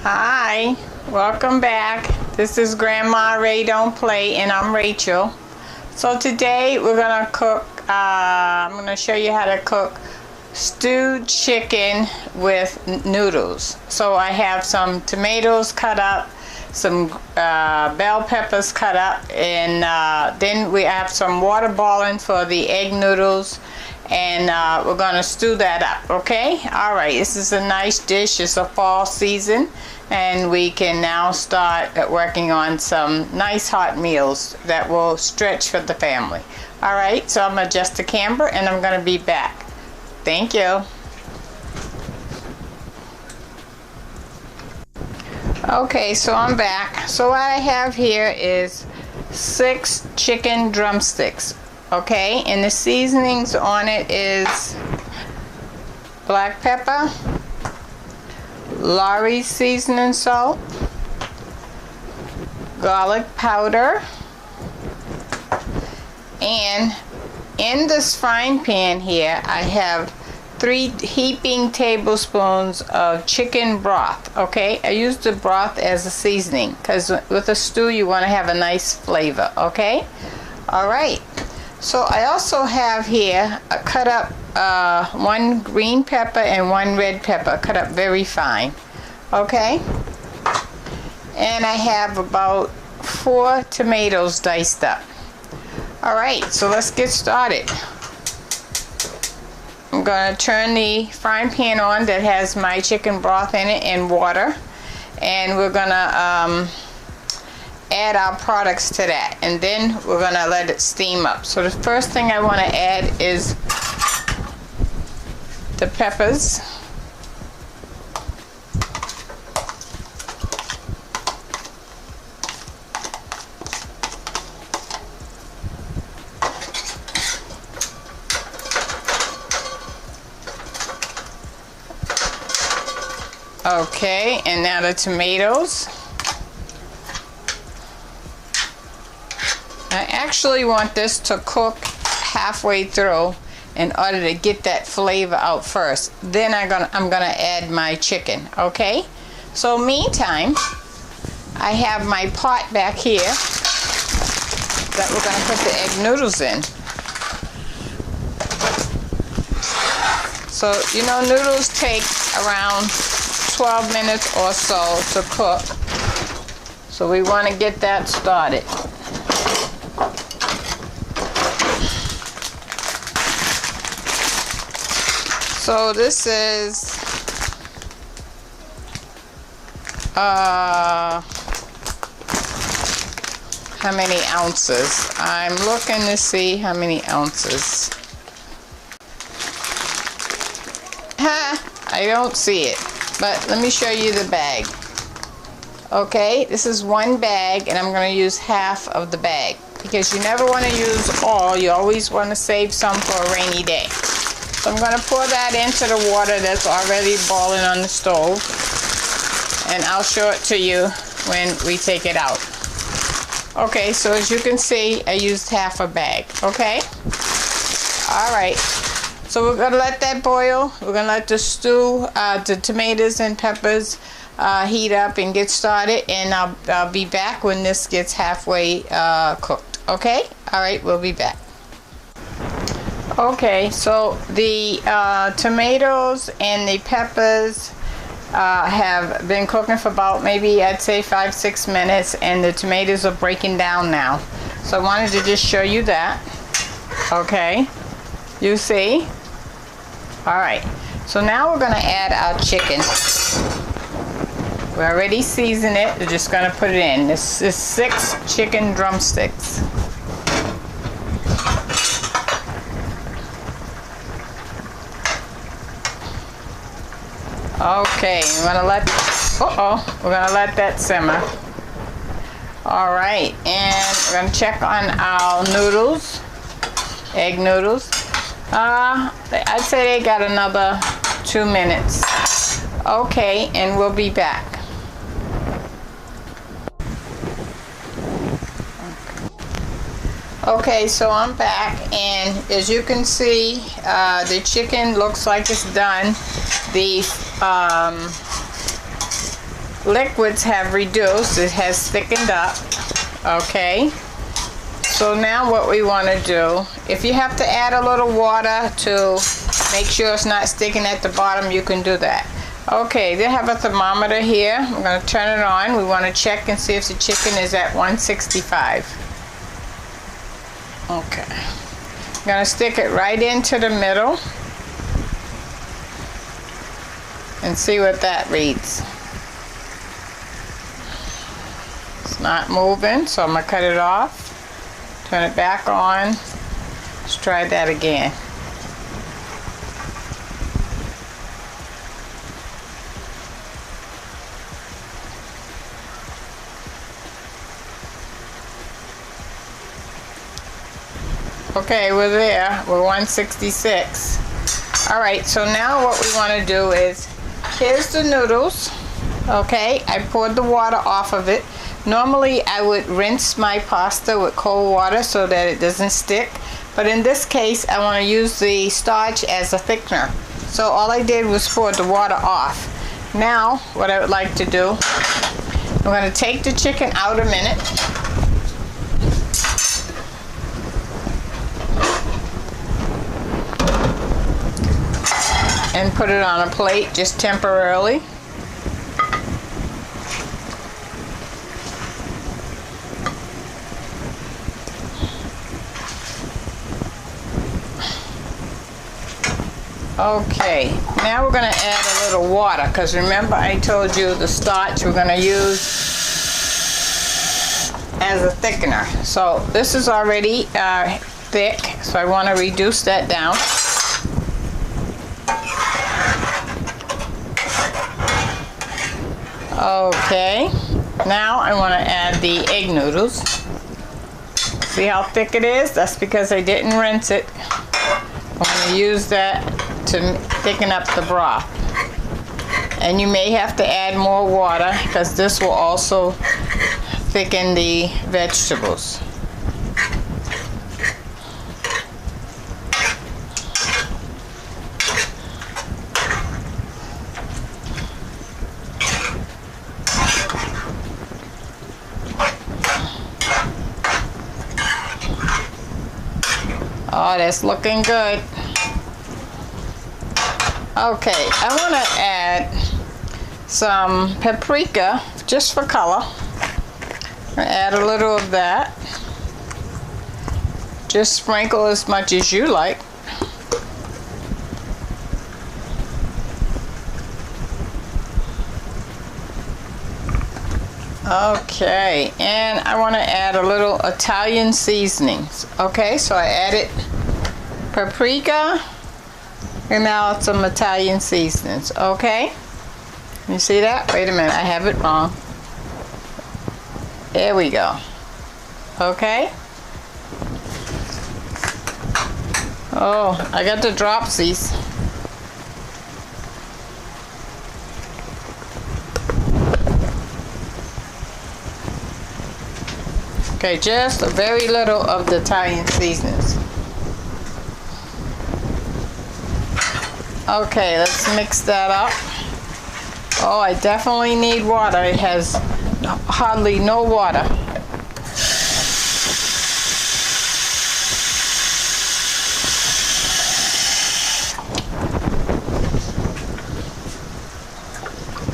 Hi, welcome back. This is Grandma Ray Don't Play, and I'm Rachel. So today we're gonna cook, I'm gonna show you how to cook stewed chicken with noodles. So I have some tomatoes cut up, some bell peppers cut up, and then we have some water boiling for the egg noodles, and we're gonna stew that up. Okay, all right, this is a nice dish. It's a fall season, and we can now start working on some nice hot meals that will stretch for the family. All right, so I'm gonna adjust the camera and I'm gonna be back. Thank you. Okay, so I'm back. So what I have here is 6 chicken drumsticks. Okay, and the seasonings on it is black pepper, Lawry's seasoning salt, garlic powder, and in this frying pan here I have 3 heaping tablespoons of chicken broth. Okay, I use the broth as a seasoning because with a stew you want to have a nice flavor. Okay, all right. So I also have here a cut up 1 green pepper and 1 red pepper cut up very fine. Okay, and I have about 4 tomatoes diced up. All right, so let's get started. I'm going to turn the frying pan on that has my chicken broth in it and water, and we're going to add our products to that, and then we're going to let it steam up. So the first thing I want to add is the peppers. Okay, and now the tomatoes. I actually want this to cook halfway through in order to get that flavor out first. Then I'm gonna add my chicken. Okay, so meantime I have my pot back here that we're gonna put the egg noodles in. So you know, noodles take around 12 minutes or so to cook, so we want to get that started. So this is how many ounces? I'm looking to see how many ounces. I don't see it, but let me show you the bag. Okay, this is 1 bag, and I'm going to use half of the bag because you never want to use all. You always want to save some for a rainy day. So I'm going to pour that into the water that's already boiling on the stove, and I'll show it to you when we take it out. Okay, so as you can see, I used half a bag. Okay, all right. So we're going to let that boil. We're going to let the stew, the tomatoes and peppers heat up and get started, and I'll be back when this gets halfway cooked. Okay? All right, we'll be back. Okay, so the tomatoes and the peppers have been cooking for about maybe, I'd say, 5-6 minutes, and the tomatoes are breaking down now. So I wanted to just show you that. Okay, you see? All right, so now we're going to add our chicken. We already seasoned it. We're just going to put it in. This is 6 chicken drumsticks. Okay, we're going to let that simmer. All right, and we're going to check on our noodles, egg noodles. I'd say they got another 2 minutes. Okay, and we'll be back. Okay, so I'm back, and as you can see, the chicken looks like it's done. The liquids have reduced. It has thickened up. Okay. So now what we want to do, if you have to add a little water to make sure it's not sticking at the bottom, you can do that. Okay, they have a thermometer here. I'm going to turn it on. We want to check and see if the chicken is at 165. Okay. I'm going to stick it right into the middle and see what that reads. It's not moving, so I'm going to cut it off. Turn it back on. Let's try that again. Okay, we're there. We're 166. Alright, so now what we want to do is, here's the noodles. Okay, I poured the water off of it. Normally I would rinse my pasta with cold water so that it doesn't stick, but in this case I want to use the starch as a thickener. So all I did was pour the water off. Now what I would like to do, I'm going to take the chicken out a minute. And put it on a plate just temporarily. Okay, now we're going to add a little water, because remember I told you the starch we're going to use as a thickener. So this is already thick, so I want to reduce that down. Okay, now I want to add the egg noodles. See how thick it is? That's because I didn't rinse it. I'm going to use that to thicken up the broth. And you may have to add more water because this will also thicken the vegetables. Oh, that's looking good. Okay, I want to add some paprika just for color. I'm going to add a little of that. Just sprinkle as much as you like. Okay, and I want to add a little Italian seasonings. Okay, so I added paprika, and now some Italian seasonings. Okay, you see that? Wait a minute, I have it wrong. There we go. Okay. Oh, I got the dropsies. Okay, just a very little of the Italian seasonings. Okay, let's mix that up. Oh, I definitely need water. It has hardly no water.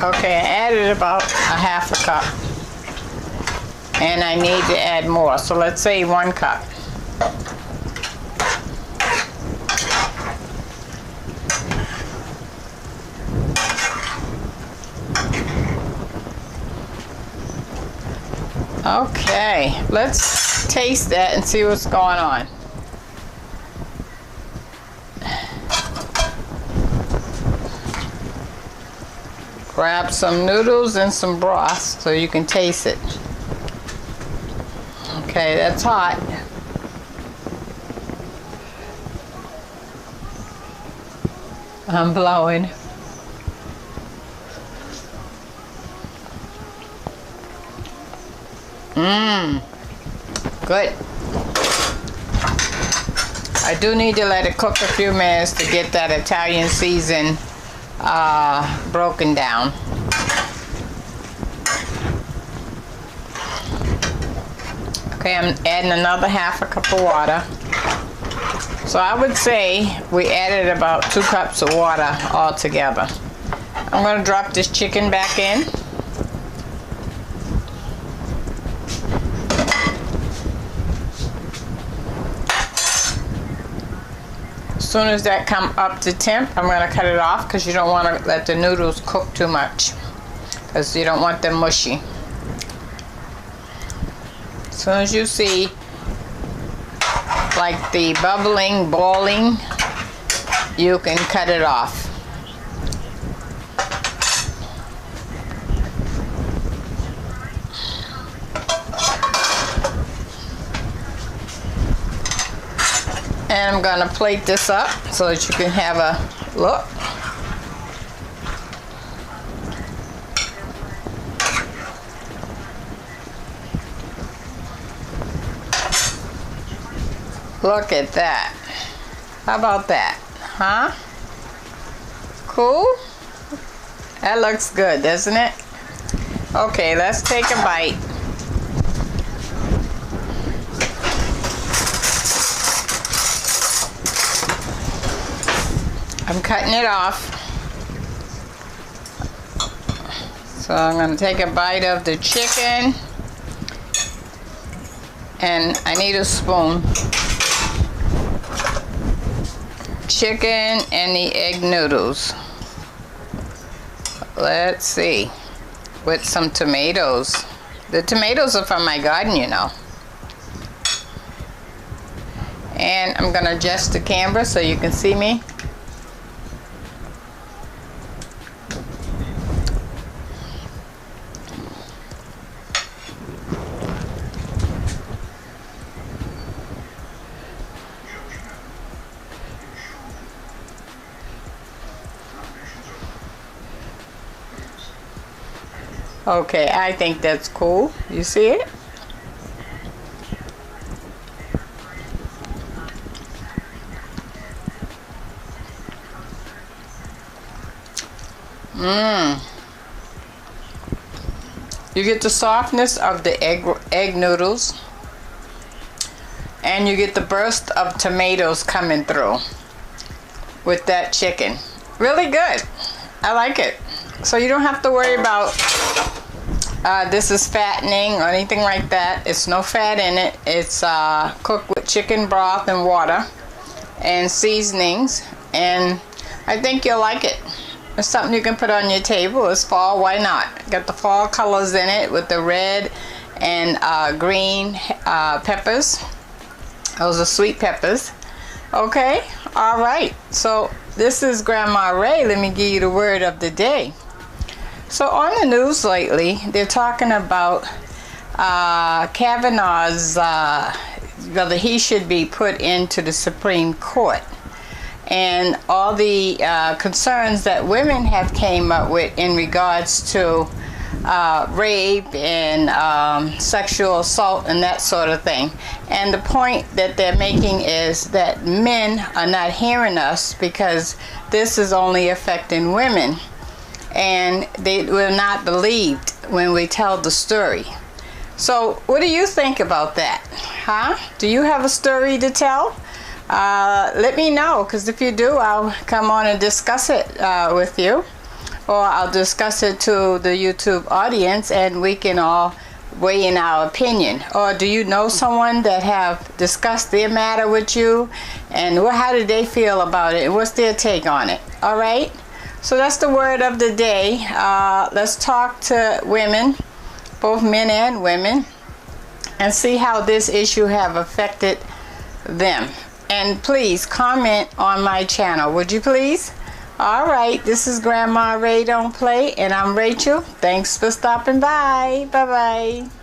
Okay, I added about a half a cup. And I need to add more, so let's say 1 cup. Okay, let's taste that and see what's going on. Grab some noodles and some broth so you can taste it. Okay, that's hot. I'm blowing. Good. I do need to let it cook a few minutes to get that Italian season broken down. Okay, I'm adding another half a cup of water. So I would say we added about 2 cups of water altogether. I'm going to drop this chicken back in. As soon as that come up to temp, I'm going to cut it off because you don't want to let the noodles cook too much, because you don't want them mushy. As soon as you see like the bubbling, boiling, you can cut it off. And I'm gonna plate this up so that you can have a look. Look at that. How about that? Huh? Cool? That looks good, doesn't it? Okay, let's take a bite. I'm cutting it off. So I'm going to take a bite of the chicken. And I need a spoon. Chicken and the egg noodles. Let's see. With some tomatoes. The tomatoes are from my garden, you know. And I'm going to adjust the camera so you can see me. Okay, I think that's cool. You see it? You get the softness of the egg noodles, and you get the burst of tomatoes coming through with that chicken. Really good. I like it. So you don't have to worry about this is fattening or anything like that. It's no fat in it. It's cooked with chicken broth and water and seasonings, and I think you'll like it. It's something you can put on your table. It's fall, why not? Got the fall colors in it with the red and green peppers. Those are sweet peppers. Okay, all right. So this is Grandma Ray. Let me give you the word of the day. So on the news lately, they're talking about Kavanaugh's, whether he should be put into the Supreme Court, and all the concerns that women have came up with in regards to rape and sexual assault and that sort of thing. And the point that they're making is that men are not hearing us because this is only affecting women. And they were not believed when we tell the story. So what do you think about that? Huh? Do you have a story to tell? Let me know, because if you do, I'll come on and discuss it with you. Or I'll discuss it to the YouTube audience and we can all weigh in our opinion. Or do you know someone that have discussed their matter with you? And how did they feel about it? And what's their take on it? All right? So that's the word of the day. Let's talk to women, both men and women, and see how this issue have affected them. And please comment on my channel, would you please? All right, this is Grandma Ray Don't Play, and I'm Rachel. Thanks for stopping by. Bye-bye.